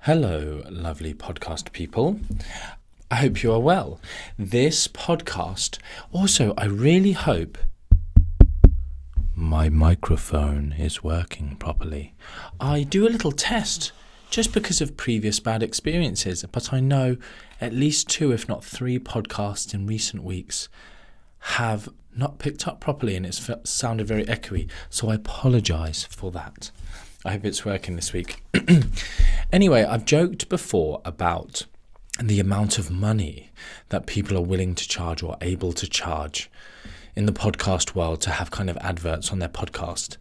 Hello, lovely podcast people. I hope you are well. This podcast, also, I really hope my microphone is working properly. I do a little test just because of previous bad experiences, but I know at least 2, if not 3 podcasts in recent weeks have not picked up properly and it's sounded very echoey, so I apologise for that. I hope it's working this week. Anyway, I've joked before about the amount of money that people are willing to charge or able to charge in the podcast world to have kind of adverts on their podcast.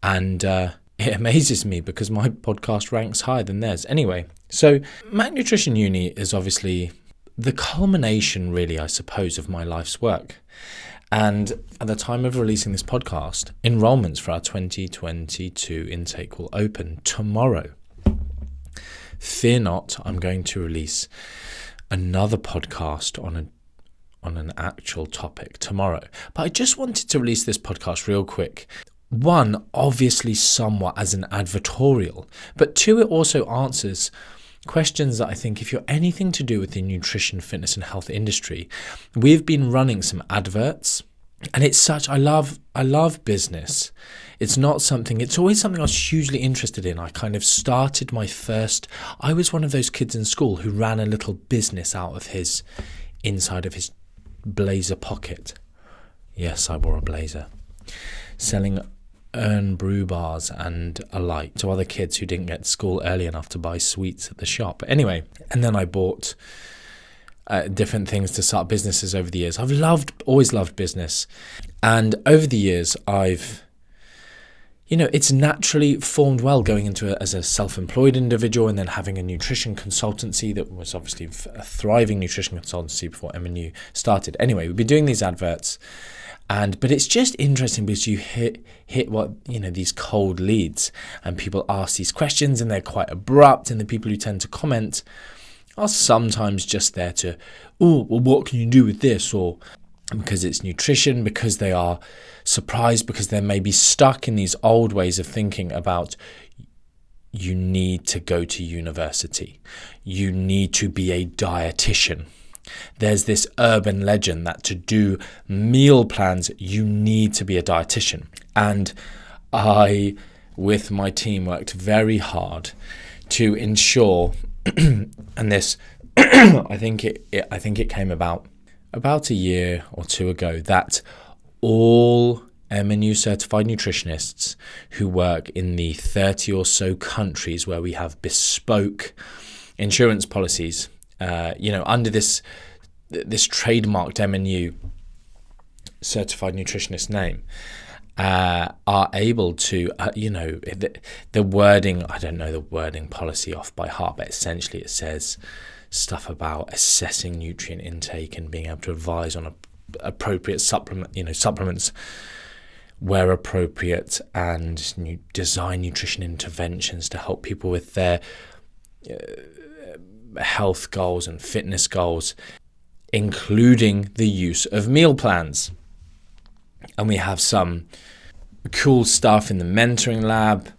And it amazes me because my podcast ranks higher than theirs. Anyway, so Mac Nutrition Uni is obviously the culmination, really, I suppose, of my life's work. And at the time of releasing this podcast, enrolments for our 2022 intake will open tomorrow. Fear not, I'm going to release another podcast on an actual topic tomorrow. But I just wanted to release this podcast real quick. 1, obviously somewhat as an advertorial, but 2, it also answers questions that I think if you're anything to do with the nutrition, fitness and health industry, we've been running some adverts and it's such, I love business. It's always something I was hugely interested in. I kind of started I was one of those kids in school who ran a little business out of inside of his blazer pocket. Yes, I wore a blazer. Selling brew bars and alike to other kids who didn't get to school early enough to buy sweets at the shop. Anyway, and then I bought different things to start businesses over the years. I've always loved business, and over the years it's naturally formed well going into it as a self-employed individual and then having a nutrition consultancy that was obviously a thriving nutrition consultancy before MNU started. Anyway, we've been doing these adverts. But it's just interesting because you hit these cold leads and people ask these questions and they're quite abrupt, and the people who tend to comment are sometimes just there to, what can you do with this? Or because it's nutrition, because they are surprised, because they're maybe stuck in these old ways of thinking about you need to go to university. You need to be a dietitian. There's this urban legend that to do meal plans, you need to be a dietitian. And I, with my team, worked very hard to ensure, and this, I think it came about a year or 2 ago, that all MNU certified nutritionists who work in the 30 or so countries where we have bespoke insurance policies, under this trademarked MNU certified nutritionist name, are able to, the wording, I don't know the wording policy off by heart, but essentially it says stuff about assessing nutrient intake and being able to advise on appropriate supplements where appropriate, and design nutrition interventions to help people with their health goals and fitness goals, including the use of meal plans. And we have some cool stuff in the mentoring lab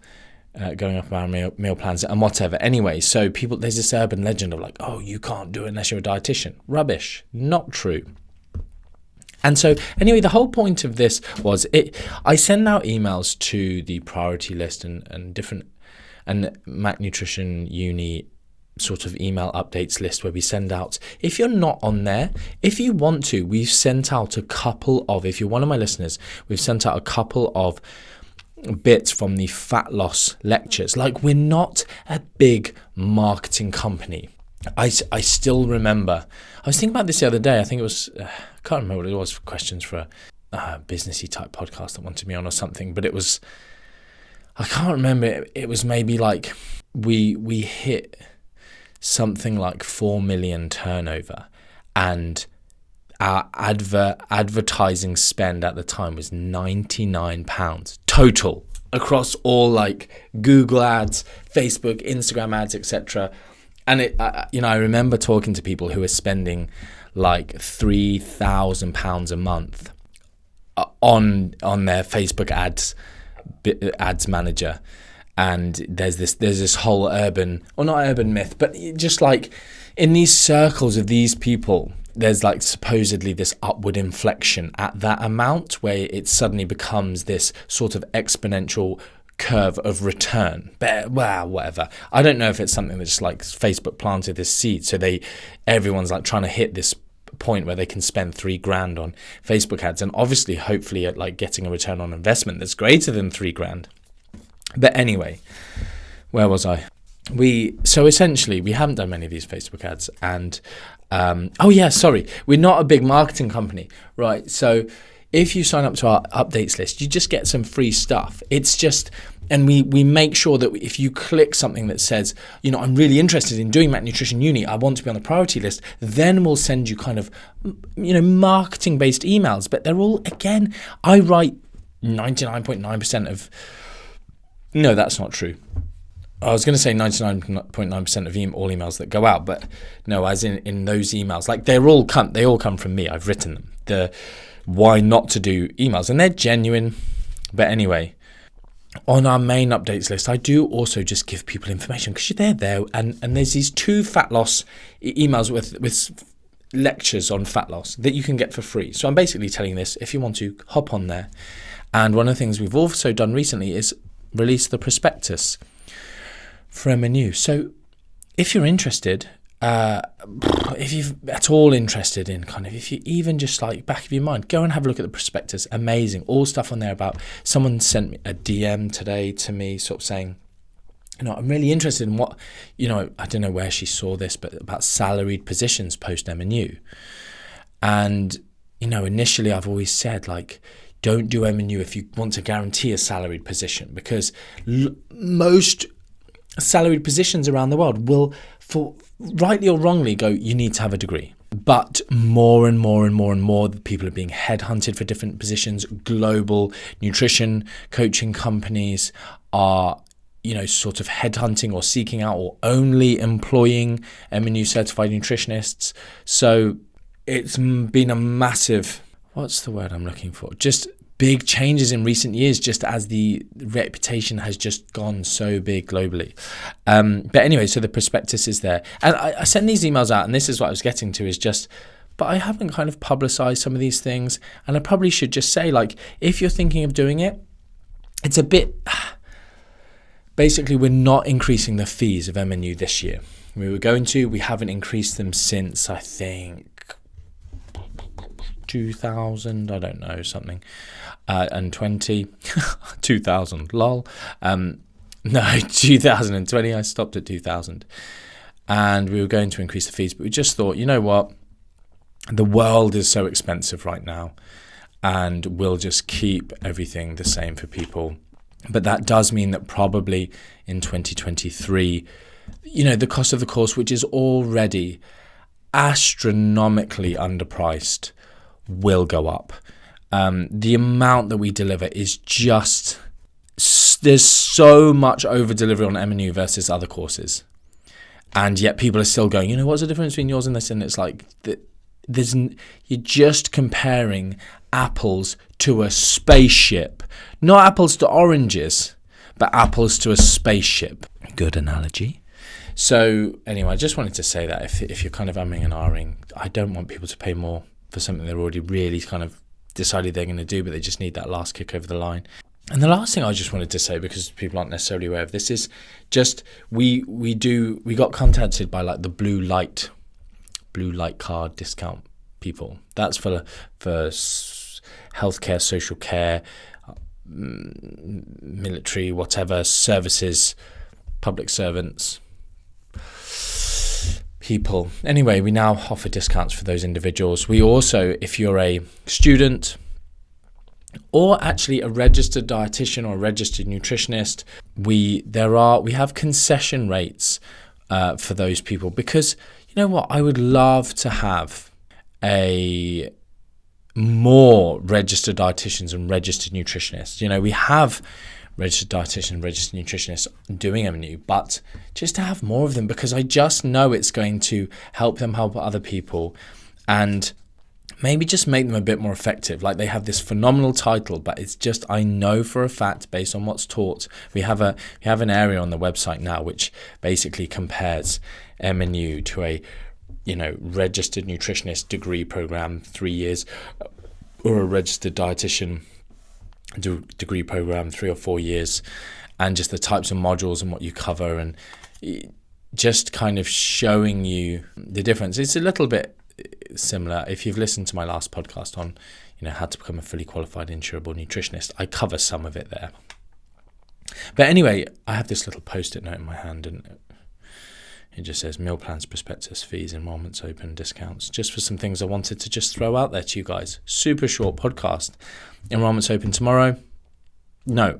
going up around meal plans and whatever. Anyway, so there's this urban legend of like, you can't do it unless you're a dietitian. Rubbish. Not true. And so anyway, the whole point of this was I send out emails to the priority list and Mac Nutrition Uni sort of email updates list where we send out, if you're not on there, if you want to, we've sent out if you're one of my listeners, we've sent out a couple of bits from the fat loss lectures. Like, we're not a big marketing company. I still remember, I was thinking about this the other day, I think it was, I can't remember what it was, questions for a businessy type podcast that wanted me on or something, but I can't remember, it was maybe like we hit something like 4 million turnover, and our advertising spend at the time was £99 total across all like Google ads, Facebook, Instagram ads, etc. And I remember talking to people who were spending like £3,000 a month on their Facebook ads manager, And there's this whole urban, or not urban myth, but just like in these circles of these people, there's like supposedly this upward inflection at that amount where it suddenly becomes this sort of exponential curve of return. But well, whatever. I don't know if it's something that's like Facebook planted this seed, so everyone's like trying to hit this point where they can spend $3,000 on Facebook ads, and obviously, hopefully, at like getting a return on investment that's greater than $3,000. But anyway, where was I? So essentially, we haven't done many of these Facebook ads, and we're not a big marketing company, right? So if you sign up to our updates list, you just get some free stuff. It's just, and we make sure that if you click something that says, I'm really interested in doing Nutrition Uni, I want to be on the priority list, then we'll send you kind of, marketing-based emails. But they're all, again, I write 99.9% of... No, that's not true. I was going to say 99.9% of all emails that go out, but no, as in those emails, like they all come from me. I've written them. The why not to do emails, and they're genuine. But anyway, on our main updates list, I do also just give people information because they're there, and there's these 2 fat loss emails with lectures on fat loss that you can get for free. So I'm basically telling this, if you want to, hop on there. And one of the things we've also done recently is release the prospectus for MNU. So if you're interested, if you're at all interested in if you even just like back of your mind, go and have a look at the prospectus. Amazing. All stuff on there about, someone sent me a DM today to me sort of saying, I'm really interested in what, I don't know where she saw this, but about salaried positions post MNU. And, initially I've always said don't do MNU if you want to guarantee a salaried position, because most salaried positions around the world will, for rightly or wrongly, go, you need to have a degree. But more and more people are being headhunted for different positions. Global nutrition coaching companies are, sort of headhunting or seeking out or only employing MNU certified nutritionists. So it's been a massive, what's the word I'm looking for? Just big changes in recent years, just as the reputation has just gone so big globally. But anyway, so the prospectus is there. And I send these emails out, and this is what I was getting to, is just, but I haven't kind of publicized some of these things. And I probably should just say, if you're thinking of doing it, it's a bit, basically, we're not increasing the fees of MNU this year. We haven't increased them since, I think, 2000, I don't know, something, and 2000, lol. No, 2020, I stopped at 2000. And we were going to increase the fees, but we just thought, you know what, the world is so expensive right now, and we'll just keep everything the same for people. But that does mean that probably in 2023, the cost of the course, which is already astronomically underpriced, will go up. The amount that we deliver is just, there's so much over delivery on MNU versus other courses, and yet people are still going, what's the difference between yours and this? And it's like, you're just comparing apples to a spaceship, not apples to oranges, but apples to a spaceship. Good analogy. So anyway, I just wanted to say that if you're kind of umming and ahhing, I don't want people to pay more for something they're already really kind of decided they're going to do, but they just need that last kick over the line. And the last thing I just wanted to say, because people aren't necessarily aware of this, is just we got contacted by the blue light card discount people. That's for healthcare, social care, military, whatever, services, public servants, people. Anyway, we now offer discounts for those individuals. We also, if you're a student or actually a registered dietitian or a registered nutritionist, we have concession rates for those people, because you know what, I would love to have more registered dietitians and registered nutritionists. We have registered dietitian, registered nutritionists doing MNU, but just to have more of them, because I just know it's going to help them help other people. And maybe just make them a bit more effective. Like, they have this phenomenal title, but it's just, I know for a fact, based on what's taught, we have an area on the website now which basically compares MNU to a registered nutritionist degree program, 3 years, or a registered dietitian degree program, 3 or 4 years, and just the types of modules and what you cover, and just kind of showing you the difference. It's a little bit similar. If you've listened to my last podcast on how to become a fully qualified insurable nutritionist, I cover some of it there. But anyway, I have this little post-it note in my hand, and it just says meal plans, prospectus, fees, enrolments open, discounts, just for some things I wanted to just throw out there to you guys. Super short podcast. Enrolments open tomorrow. No,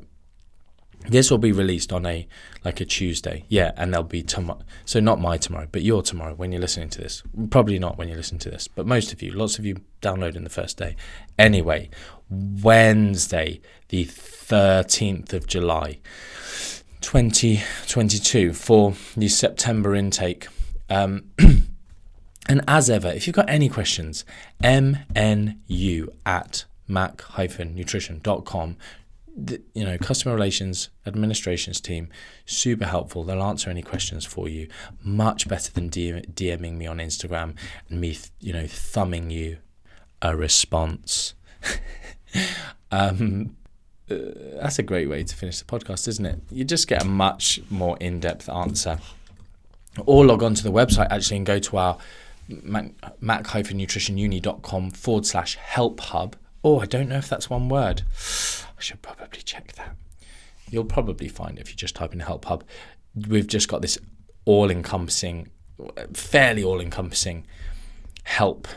this will be released on a Tuesday. Yeah, and there'll be tomorrow. So not my tomorrow, but your tomorrow when you're listening to this. Probably not when you listen to this, but most of you, lots of you downloading the first day. Anyway, Wednesday, the 13th of July, 2022, for the September intake. And as ever, if you've got any questions, mnu@mac-nutrition.com. Customer relations, administrations team, super helpful. They'll answer any questions for you. Much better than DMing me on Instagram and me, thumbing you a response. That's a great way to finish the podcast, isn't it? You just get a much more in-depth answer. Or log on to the website actually and go to our mac-nutritionuni.com/help hub. Oh, I don't know if that's one word. I should probably check that. You'll probably find it if you just type in help hub. We've just got this fairly all-encompassing help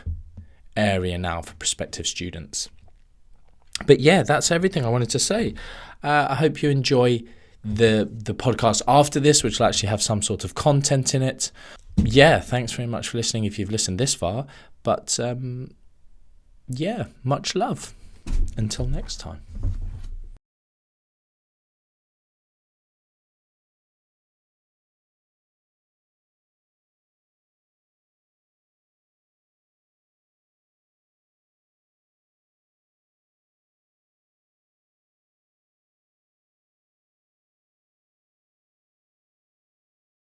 area now for prospective students. But yeah, that's everything I wanted to say. I hope you enjoy the podcast after this, which will actually have some sort of content in it. Yeah, thanks very much for listening if you've listened this far. But much love. Until next time.